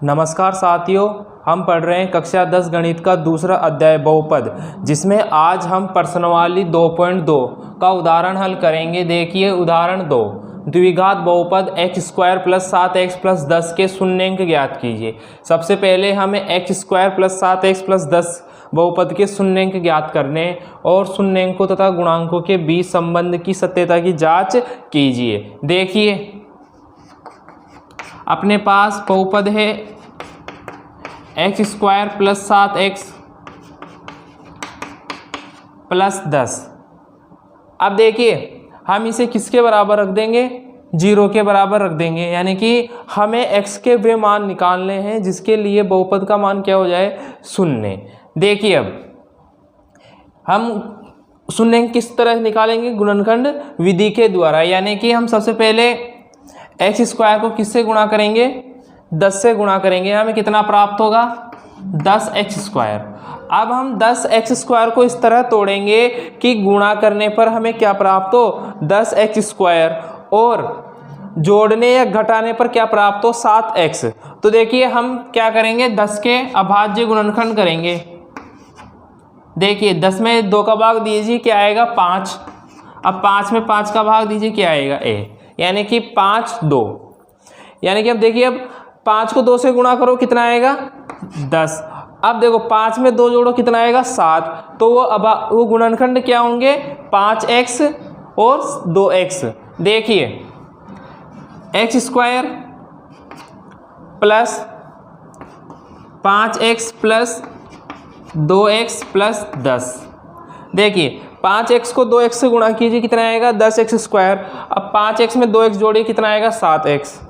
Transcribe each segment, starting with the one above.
नमस्कार साथियों, हम पढ़ रहे हैं कक्षा 10 गणित का दूसरा अध्याय बहुपद, जिसमें आज हम प्रश्नावली 2.2 का उदाहरण हल करेंगे। देखिए उदाहरण 2, द्विघात बहुपद x² + 7x + 10 के शून्यंक ज्ञात कीजिए। सबसे पहले हमें x² + 7x + 10 बहुपद के शून्यंक ज्ञात करने और शून्यंकों तथा गुणांकों के बीच संबंध की सत्यता की जांच कीजिए। देखिए अपने पास बहुपद है x² + 7x + 10। अब देखिए हम इसे किसके बराबर रख देंगे, 0 के बराबर रख देंगे, यानी कि हमें x के वे मान निकालने हैं जिसके लिए बहुपद का मान क्या हो जाए, 0। देखिए अब हम शून्यंक किस तरह निकालेंगे, गुणनखंड विधि के द्वारा, यानी कि हम सबसे पहले x² को किससे गुणा करेंगे, 10 से गुणा करेंगे। हमें कितना प्राप्त होगा, 10x²। अब हम 10x² को इस तरह तोड़ेंगे कि गुणा करने पर हमें क्या प्राप्त हो, 10x², और जोड़ने या घटाने पर क्या प्राप्त हो, 7x। तो देखिए हम क्या करेंगे, 10 के अभाज्य गुणनखंड करेंगे। देखिए 10 में 2 का भाग दीजिए, क्या आएगा, 5। अब 5 में 5 का भाग दीजिए, क्या आएगा, a, यानी कि 5 2, यानी कि अब देखिए अब 5 को 2 से गुणा करो, कितना आएगा, 10। अब देखो 5 में 2 जोड़ो, कितना आएगा, 7। तो वो गुणनखंड क्या होंगे, 5x और 2x। देखिए x² + 5x + 2x + 10। देखिए 5x को 2x से गुणा कीजिए, कितना आएगा, 10x²। अब 5x में 2x जोड़िए, कितना आएगा, 7x।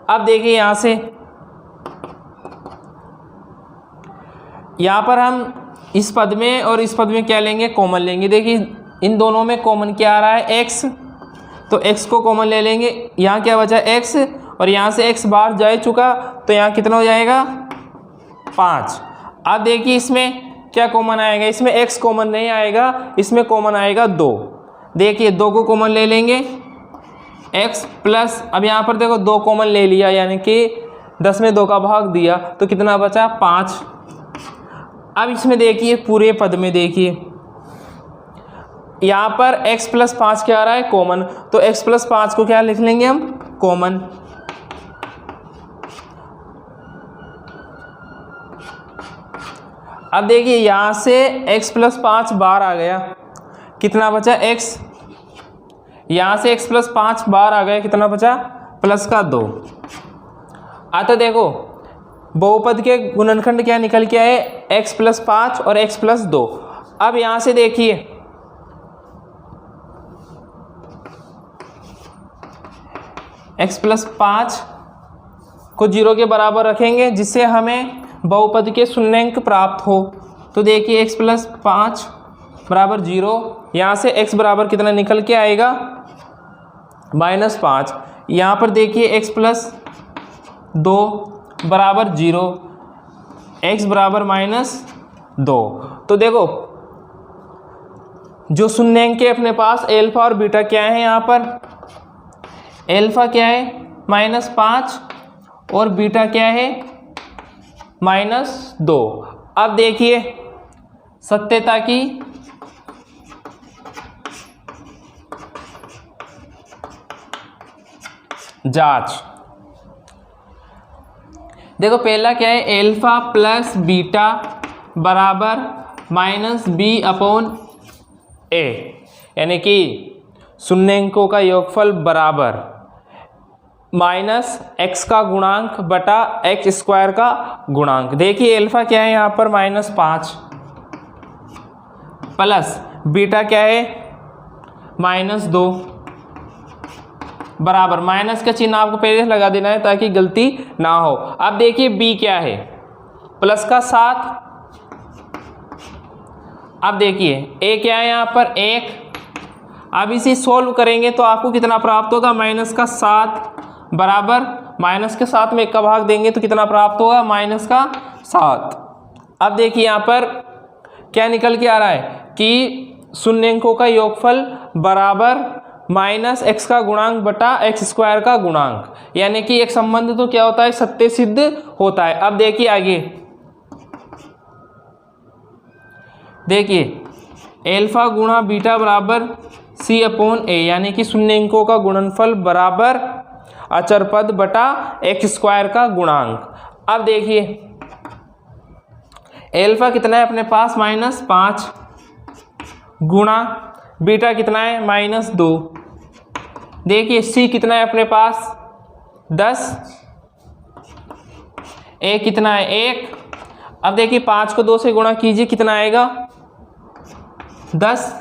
अब देखिए यहाँ पर हम इस पद में और इस पद में क्या लेंगे, कॉमन लेंगे। देखिए इन दोनों में कॉमन क्या आ रहा है, x, तो x को कॉमन ले लेंगे। यहाँ क्या बचा, x, और यहाँ से x बाहर जा चुका, तो यहाँ कितना हो जाएगा, 5। अब देखिए इसमें क्या कॉमन आएगा, इसमें x कॉमन नहीं आएगा, इसमें कॉमन आएगा 2। देखिए 2 को कॉमन ले लेंगे, x प्लस, अब यहाँ पर देखो 2 कॉमन ले लिया, यानी कि 10 में 2 का भाग दिया, तो कितना बचा, 5। अब इसमें देखिए पूरे पद में देखिए यहाँ पर x + 5 क्या आ रहा है, कॉमन, तो x + 5 को क्या लिख लेंगे हम, कॉमन। अब देखिए यहाँ से x + 5 बाहर आ गया, कितना बचा, x। यहाँ से x + 5 बाहर आ गया, कितना बचा, +2। आता देखो बहुपद के गुणनखंड क्या निकल के आए, x + 5 और x + 2। अब यहाँ से देखिए x + 5 को 0 के बराबर रखेंगे, जिससे हमें बहुपद के शून्यंक प्राप्त हो। तो देखिए x + 5 = 0, यहाँ से x बराबर कितना निकल के आएगा, -5। यहाँ पर देखिए x + 2 = 0, x = -2। तो देखो जो शून्यंक है अपने पास, अल्फा और बीटा क्या है, यहाँ पर अल्फा क्या है, -5, और बीटा क्या है, -2। अब देखिए सत्यता की जांच। देखो पहला क्या है, अल्फा + बीटा = -b/a, यानी कि शून्यंकों का योगफल बराबर -x का गुणांक बटा x² का गुणांक। देखिए अल्फा क्या है यहाँ पर, -5, प्लस बीटा क्या है, -2, बराबर, माइनस का चिन्ह आपको पहले लगा देना है ताकि गलती ना हो। अब देखिए b क्या है, +7। अब देखिए a क्या है यहाँ पर, 1। अब इसे सोल्व करेंगे तो आपको कितना प्राप्त होगा, -7 बराबर, माइनस के 7 में 1 का भाग देंगे तो कितना प्राप्त होगा, -7। अब देखिए यहाँ पर क्या निकल के आ रहा है कि शून्यंकों का योगफल बराबर माइनस एक्स का गुणांक बटा एक्स स्क्वायर का गुणांक, यानी कि एक संबंध तो क्या होता है, सत्य सिद्ध होता है। अब देखिए आगे, देखिए एल्फा गुणा बीटा बराबर सी अपॉन ए, यानी कि शून्यंकों का गुणनफल बराबर अचर पद बटा एक्स स्क्वायर का गुणांक। अब देखिए एल्फा कितना है अपने पास, -5 गुणा बीटा कितना है, -2। देखिए सी कितना है अपने पास, 10, ए कितना है, 1। अब देखिए 5 को 2 से गुणा कीजिए, कितना आएगा, 10।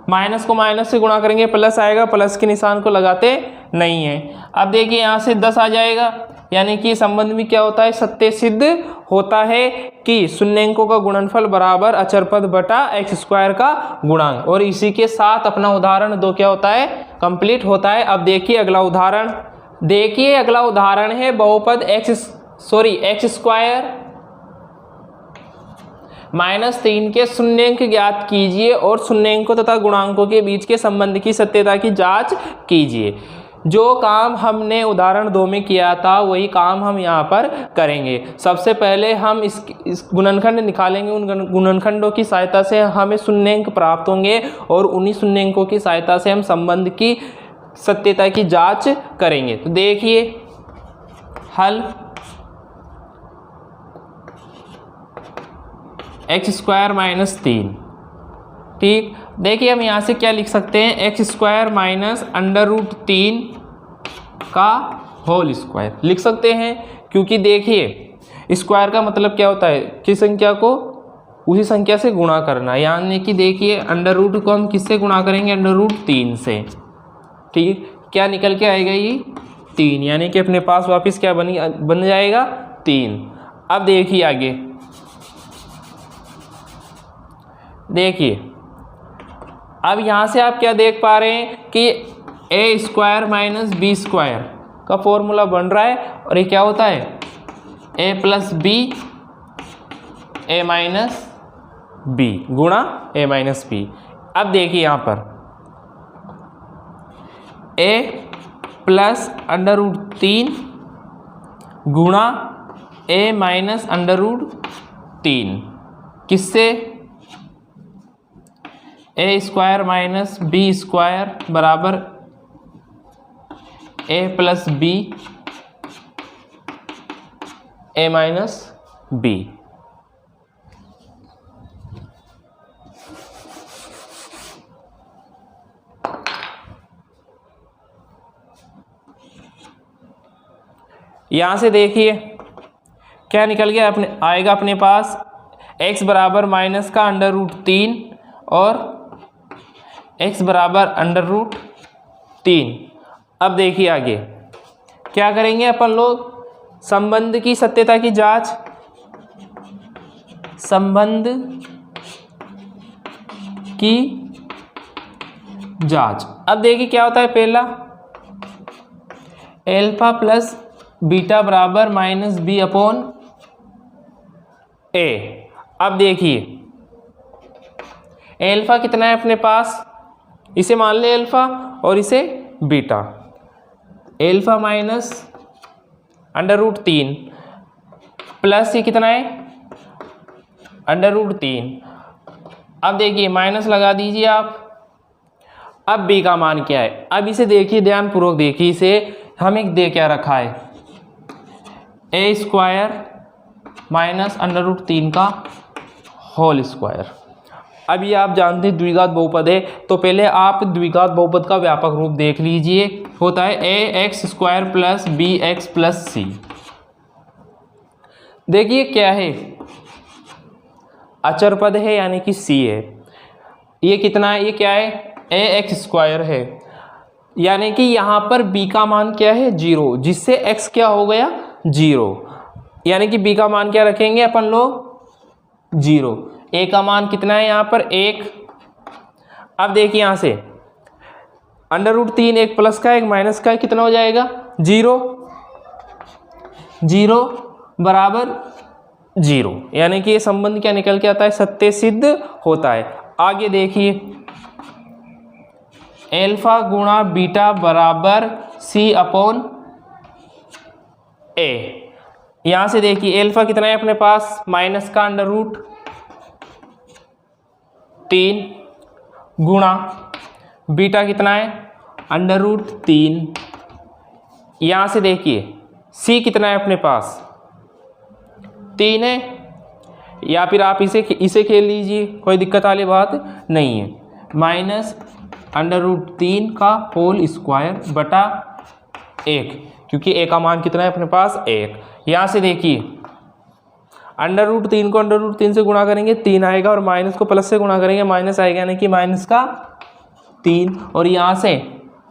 माइनस को माइनस से गुणा करेंगे प्लस आएगा, प्लस के निशान को लगाते नहीं है। अब देखिए यहाँ से 10 आ जाएगा, यानी कि संबंध में क्या होता है, सत्य सिद्ध होता है कि शून्यंकों का गुणनफल बराबर अचर पद बटा एक्स स्क्वायर का गुणांक। और इसी के साथ अपना उदाहरण 2 क्या होता है, कंप्लीट होता है। अब देखिए अगला उदाहरण, देखिए अगला उदाहरण है बहुपद एक्स स्क्वायर -3 के शून्यंक ज्ञात कीजिए और शून्यंकों तथा गुणांकों के बीच के संबंध की सत्यता की जांच कीजिए। जो काम हमने उदाहरण 2 में किया था वही काम हम यहाँ पर करेंगे। सबसे पहले हम इस गुणनखंड निकालेंगे, उन गुणनखंडों की सहायता से हमें शून्यंक प्राप्त होंगे और उन्हीं शून्यंकों की सहायता से हम संबंध की सत्यता की जांच करेंगे। तो देखिए हल, एक्स स्क्वायर -3, ठीक। देखिए हम यहाँ से क्या लिख सकते हैं, एक्स स्क्वायर -√3 का होल स्क्वायर लिख सकते हैं, क्योंकि देखिए स्क्वायर का मतलब क्या होता है, किस संख्या को उसी संख्या से गुणा करना, यानी कि देखिए अंडर रूट को हम किससे गुणा करेंगे, √3 से, ठीक। क्या निकल के आएगा, ये 3, यानी कि अपने पास वापस क्या बन जाएगा, 3। अब देखिए आगे, देखिए अब यहाँ से आप क्या देख पा रहे हैं कि ए स्क्वायर माइनस बी स्क्वायर का फॉर्मूला बन रहा है, और ये क्या होता है, ए प्लस बी ए माइनस बी गुणा ए माइनस बी। अब देखिए यहाँ पर ए प्लस √3 गुणा ए माइनस √3 किससे, ए स्क्वायर माइनस बी स्क्वायर बराबर ए प्लस बी ए माइनस बी। यहाँ से देखिए क्या निकल गया, आएगा अपने पास x बराबर माइनस का √3 और x बराबर √3। अब देखिए आगे क्या करेंगे अपन लोग, संबंध की सत्यता की जांच, संबंध की जांच। अब देखिए क्या होता है, पहला एल्फा प्लस बीटा बराबर -b अपॉन a। अब देखिए एल्फा कितना है अपने पास, इसे मान ले एल्फा और इसे बीटा, एल्फा माइनस √3 प्लस ये कितना है √3। अब देखिए माइनस लगा दीजिए आप। अब b का मान क्या है, अब इसे देखिए ध्यानपूर्वक देखिए, इसे हमें दे क्या रखा है, ए स्क्वायर माइनस √3 का होल स्क्वायर। अब ये आप जानते हैं द्विघात बहुपद है, तो पहले आप द्विघात बहुपद का व्यापक रूप देख लीजिए, होता है ax square plus bx plus c। देखिए क्या है, अचर पद है यानी कि c है। ये कितना है, ये क्या है, ax स्क्वायर है, यानी कि यहाँ पर b का मान क्या है, 0, जिससे x क्या हो गया, 0, यानी कि b का मान क्या रखेंगे अपन लोग, 0। a का मान कितना है यहाँ पर, 1। अब देखिए यहाँ से √3 एक प्लस का एक माइनस का है, कितना हो जाएगा, 0, 0 बराबर 0, यानी कि ये संबंध क्या निकल के आता है, सत्य सिद्ध होता है। आगे देखिए एल्फा गुणा बीटा बराबर सी अपॉन ए। यहां से देखिए एल्फा कितना है अपने पास, माइनस का अंडर रूट 3 गुणा बीटा कितना है, अंडर रूट 3। यहां से देखिए सी कितना है अपने पास, 3 है, या फिर आप इसे खेल लीजिए, कोई दिक्कत वाली बात नहीं है। माइनस अंडर रूट 3 का होल स्क्वायर बटा 1, क्योंकि ए का मान कितना है अपने पास 1। यहाँ से देखिए अंडर रूट 3 को अंडर रूट 3 से गुणा करेंगे 3 आएगा, और माइनस को प्लस से गुणा करेंगे माइनस आएगा, यानी कि माइनस का 3। और यहाँ से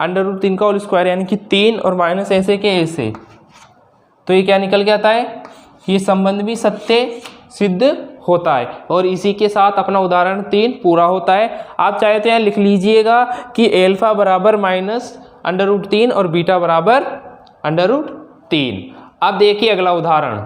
अंडर रूट 3 का होल स्क्वायर यानी कि 3 और माइनस ऐसे के ऐसे, तो ये क्या निकल के आता है, ये संबंध भी सत्य सिद्ध होता है। और इसी के साथ अपना उदाहरण 3 पूरा होता है। आप चाहे तो यहाँ लिख लीजिएगा कि एल्फा बराबर माइनस अंडर रूट 3 और बीटा बराबर अंडर रूट 3। अब देखिए अगला उदाहरण,